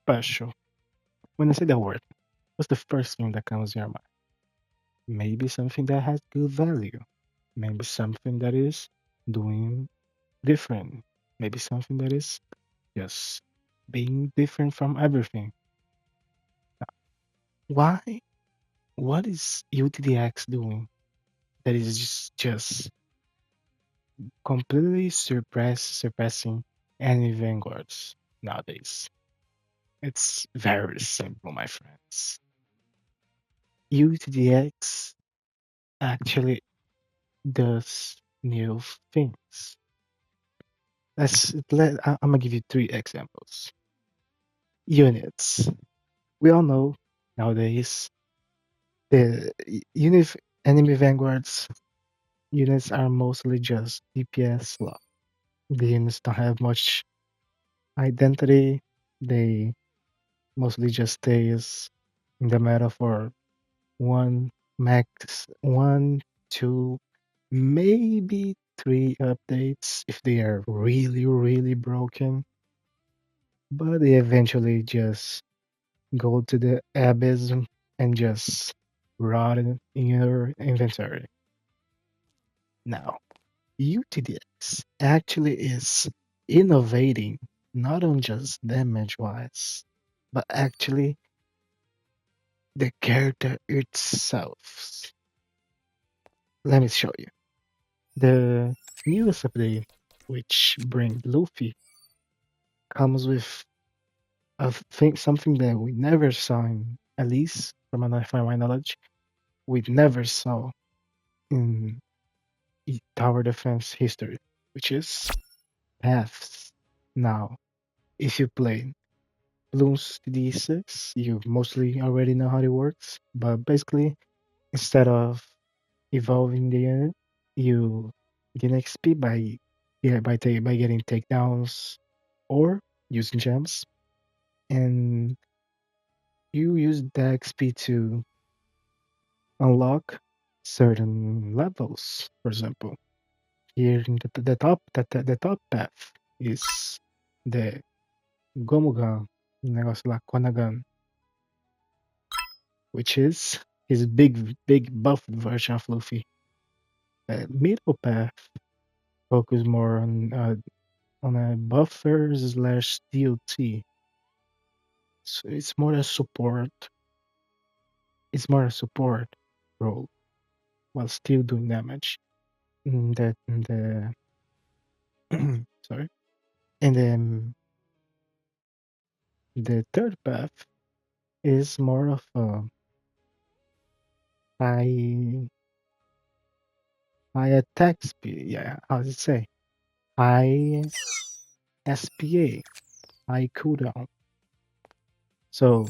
special. When I say that word, what's the first thing that comes to your mind? Maybe something that has good value. Maybe something that is doing different. Maybe something that is just being different from everything. Why? What is UTDX doing that is just completely surpassing any Vanguards nowadays? It's very simple, my friends. UTDX actually does new things. I'm gonna give you three examples. Units. We all know nowadays the unit enemy vanguards units are mostly just DPS slot. The units don't have much identity. They mostly just stays in the meta for one max one, two, maybe three updates if they are really, really broken. But they eventually just go to the abyss and just rot in your inventory. Now, UTDX actually is innovating not on just damage wise, but actually the character itself. Let me show you. The newest update, which brings Luffy, comes with something that we never saw in, at least from my knowledge, we never saw in tower defense history, which is paths. Now, if you play Bloons D6, you mostly already know how it works, but basically, instead of evolving the unit, you gain XP by by getting takedowns or using gems, and you use the XP to unlock certain levels. For example, here in the top path is the Gomugan, negócio lá, Konagan, which is his big buff version of Luffy. The middle path focus more on a buffer slash DLT. So it's more a support. It's more a support role while still doing damage. In the sorry, and then the third path is more of a high high attack speed. Yeah, how does it say? High SPA, high cooldown. So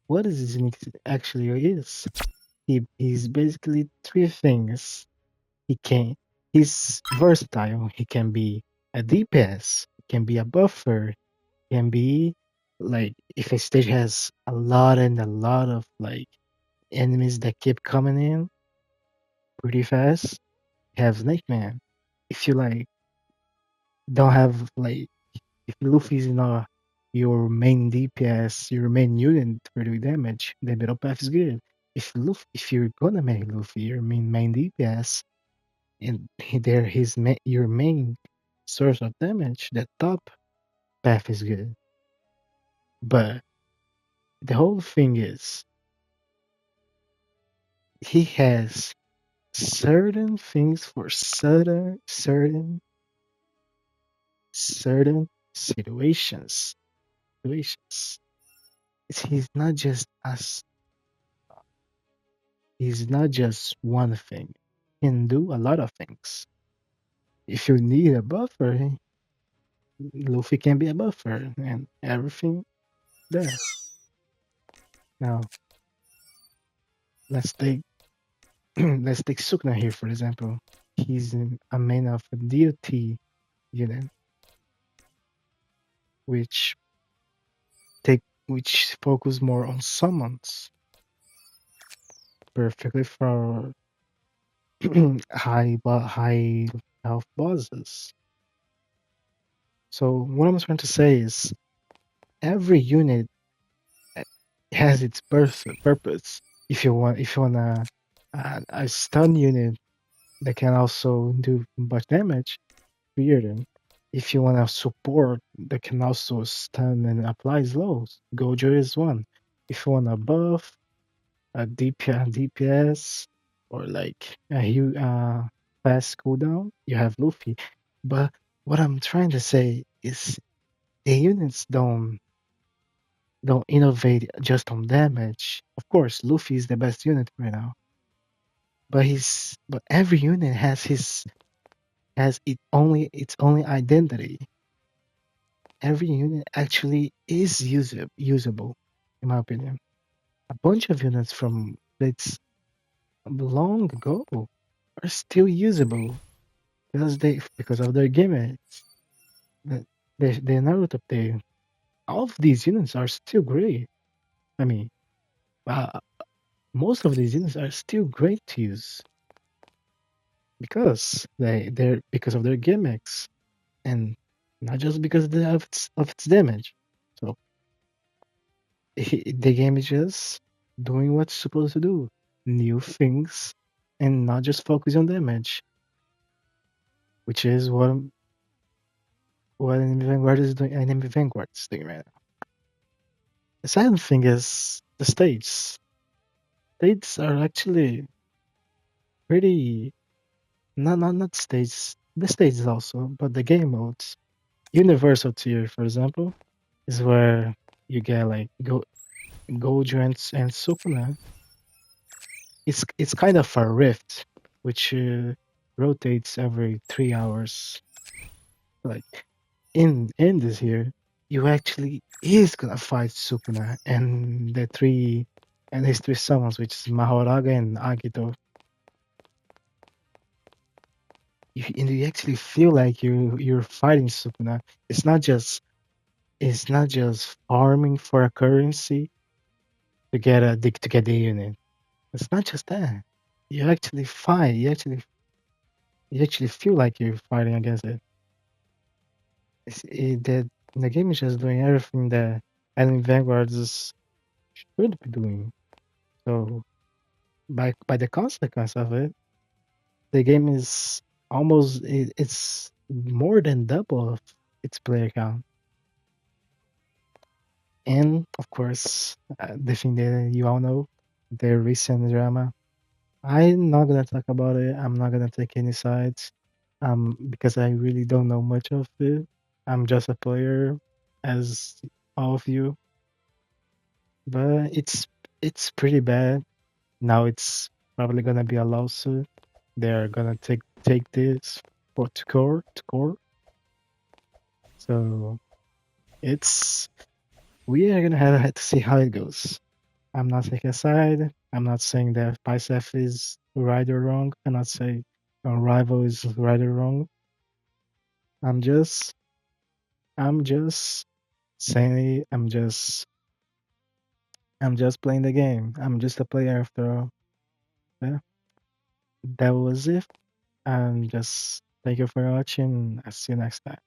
what is this actually is? He's basically three things. He can he's versatile. He can be a DPS, can be a buffer, can be like if a stage has a lot of like enemies that keep coming in pretty fast, have Snake Man. If you like don't have like if Luffy's not your main DPS, your main unit for doing damage, the middle path is good. If you're gonna make Luffy your main DPS, and they're your main source of damage, the top path is good. But the whole thing is he has certain things for certain situations. He's not just us. He's not just one thing. He can do a lot of things. If you need a buffer, Luffy can be a buffer and everything there. Now let's take let's take Sukuna here for example. He's a main of a DOT unit, which which focus more on summons, perfectly for high health bosses. So what I'm trying to say is every unit uh, has its purpose. If you want a stun unit that can also do much damage, create them. If you want a support that can also stun and apply slows, Gojo is one. If you want a buff, a DPS, or like fast cooldown, you have Luffy. But what I'm trying to say is the units don't innovate just on damage. Of course, Luffy is the best unit right now, but every unit has its only identity. Every unit actually is usable, in my opinion. A bunch of units from Blitz long ago are still usable because of their gimmicks. The, the Naruto update. All of these units are still great. I mean, uh, most of these units are still great to use because they're because of their gimmicks and not just because of its damage. So the game is just doing what it's supposed to do, new things, and not just focus on damage, which is what Anime Vanguard is doing. Anime Vanguard is doing right now. The second thing is the states. States are actually pretty not states. The states also, but the game modes. Universal tier, for example, is where you get like Gojo and Sukuna. It's kind of a rift, which rotates every 3 hours. Like in this here, you actually is gonna fight Sukuna and his three summons, which is Mahoraga and Agito. And you actually feel like you're fighting Sukuna. It's not just farming for a currency to get the unit. It's not just that. You actually fight. You actually feel like you're fighting against it. The game is just doing everything that Anime Vanguards should be doing. So by the consequence of it, the game is it's more than double of its player count. And of course, the thing that you all know, the recent drama. I'm not gonna talk about it. I'm not gonna take any sides, because I really don't know much of it. I'm just a player, as all of you, but it's pretty bad. Now it's probably gonna be a lawsuit. They're gonna take this for to court. So it's we are gonna have to see how it goes. I'm not taking a side. I'm not saying that Bicep is right or wrong. I'm not saying rival is right or wrong. I'm just I'm just saying I'm just playing the game. I'm just a player after all. Yeah, that was it. And just thank you for watching. I'll see you next time.